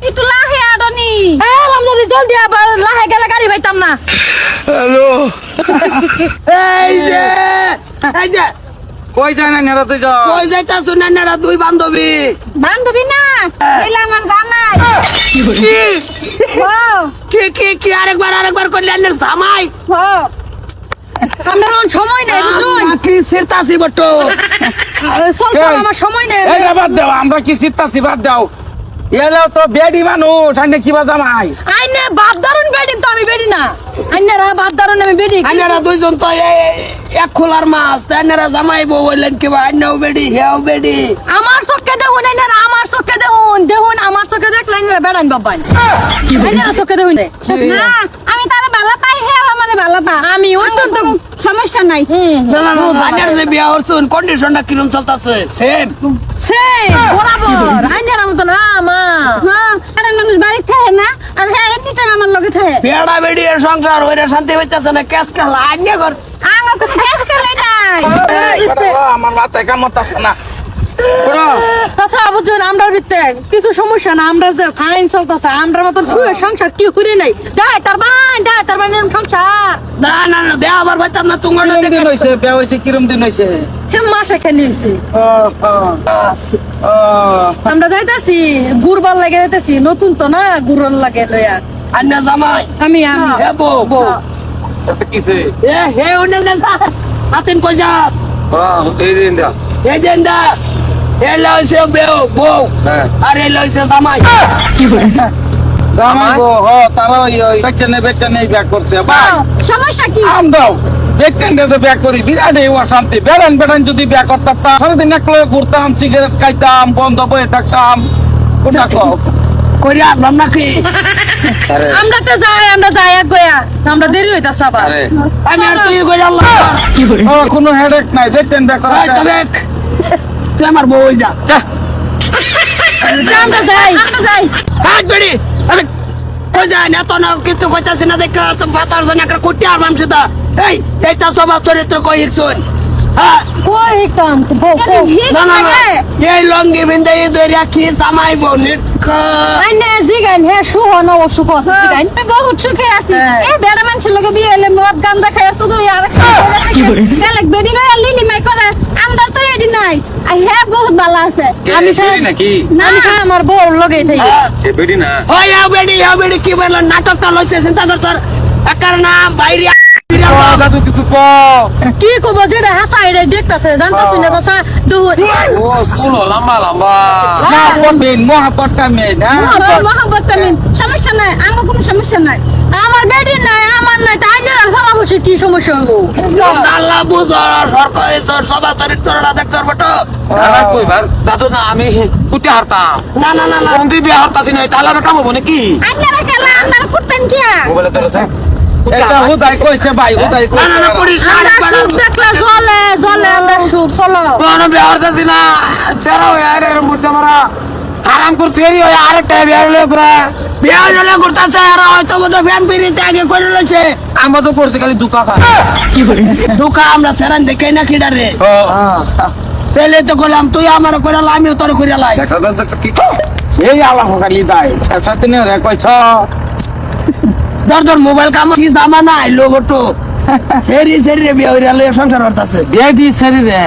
একটু লাহে আডনি আমরা জলদি লাহে গেলে গাড়ি পাইতাম না। হ্যালো এই যে কই যায় না নেরা তুই যাও কই যাইতাছ না নেরা দুই বান্ধবী বান্ধবী না এলা আমার জামাই। কি ও কি আরেকবার করলে আন্নের জামাই ও আমরা কোন সময় নেই বুঝুন কি সিরতাছি বটো চল আমার সময় নেই। এই বাদ দাও আমরা কি চিত্তাছি বাদ দাও এলো তো বেডি মানুষ আইনে কি বাজামাই আইনে বাদ দারুন বেডি তো আমি বেডি না আইনারা বাদ দারুন আমি বেডি আন্নারা দুইজন তো এক খোলার মাছ আন্নারা জামাই বউ হইলেন কি বা আন্নাও বেডি হেও বেডি আমার চোখে দেখুন আইনারা আমার চোখে দেখুন আমার চোখে দেখলেন বেড়ান বাবাই আইনারা চোখে দেখুন না আমি তারা ভালো পাই হে মানে ভালো পা আমি অত্যন্ত সমস্যা নাই। না আন্নার যে বিয়া হরছুন কন্ডিশনটা কিরম চলতাছে সেম বরাবর আইনারা মত না মা আরে মানুষ বাড়ি থাকে না আর হ্যাঁ এমনি টাইম আমার লগে থাকে বেড়া বেডি এর সংসার হইরে শান্তি হইতাছে না ক্যাশ খেলা আন্না ঘর আমার তো ফেস করে নাই আমার মাথায় কামড় আছে না চাচা বুঝুন আমরার ভিতরে কিছু সমস্যা না আমরা যে ফাইন চলতেছে আমরার মতন শুয়ে সংসার কি হুরি নাই দেয় তার বাই সংসার না দে আবার ভাইতাম না তুমি কিরম দিন হইছে বিয়া হইছে কিরম দিন হইছে হে মাসে খেয়ে নিয়েছি ও আমরা যাইতাছি গুড়বার লাগে যাইতাছি নতুন তো না গুড়র লাগে লইয়া আন্না জামাই আমি হে বউ বউ কিছে হে ওনে না আতেন কই যাস এই দিন দা এই জেন্দা এ লইছে বউ আর এ লইছে জামাই জামাই গো হ তারা ওই বেকটানে ব্যাক করছে ভাই সমস্যা কি আমরাও বেকটানে যে ব্যাক করি বিরাট এই অশান্তি বেড়ান যদি ব্যাক করতাম সারাদিন একলা ঘুরতাম সিগারেট খাইতাম বন্ধ বয়ে থাকতাম কোনটা কও কইরা আসলাম নাকি আমরা যাই এক গয়া আমরা দেরি হইতাছে আবার আমি আর তুই কইরা আল্লাহ ও কোনো হেডেক নাই বেকটান ব্যাক করা এই তবে তুই আমার বউ হই যা আমরা যাই হাত বেড়ি আরে কই যায় না তো না কিছু কইতাছ না দেখ তো পাতার জন্য একটা কুটি আর মাম সুদা এইটা স্বভাব চরিত্র কই শুন হ্যাঁ কই কাম বউ না এই লঙ্গি বিন্দে এই দই রাখি জামাই বউ আইনে জিগান হে সুহ ন সুখ আছে জিগান বহুত সুখে আছি এ বেড়া মানুষের লগে বিয়ে হইলে মদ গাঁজা খায় শুধু আর গেলেক বেদি লই আলি নিমাই করে আমরা তো এডি নাই আই হে বহুত ভালো আছে আমি নাকি না আমি আমার বউর লগে থাকি এ বেডি না ওই হ্যাঁ বেডি কি বললো নাটকটা লইছে চিন্তা করছ একার নাম বাইরে দাদু কিছু ক কি কব যেটা হাসাই রে দেখতাছে জানতাছিস না চাচা দুহু ও স্কুল লম্বা না কোনদিন মহাপত কামে না মহাব্বত তামিন সমস্যা নাই আমার কোনো সমস্যা নাই আমার বেডি নাই আমার নাই তাই না ভালো বসে কি সমস্যা হবো আল্লাহ বুঝো সরকার সভা চরিত্রটা দেখছ বটো সারা কইবার দাদু না আমি কুটি হারতাম না কোনদি বিয়া হারতাছি নাই তাহলে আমি কামবো নাকি আন্নারা খেলা আন্নারা করতেন কি মোবাইলে তোরছে এটা হুদাই কইছে ভাই হুদাই কইছে না করিস না আমরা সুখ দেখলে জ্বলে আমরা সুখ চলো কোন বিয়া হারতাছি না চেরা হই আরে মুর্দা মারা আরাম করতে এরি হই আরেকটা বিয়া হইলো পুরা বিয়া হলে করতেছে আর হয়তো বোধ ফ্যান পিড়িতে আগে করে লইছে আমরা তো করতে খালি দুকা খা দুঃখা আমরা সেরান দেখে না কিডারে তেলে তো করলাম তুই আমার করে আমিও তোর করে লাই দেখছ কি এই আলাপ খালি দাই সাথে নে রে কইছ ধর মোবাইল কাম কি জামানা আইলো বটো সেরি বিয়া হইরা লইয়া সংসার করতেছে বেডি শরীরে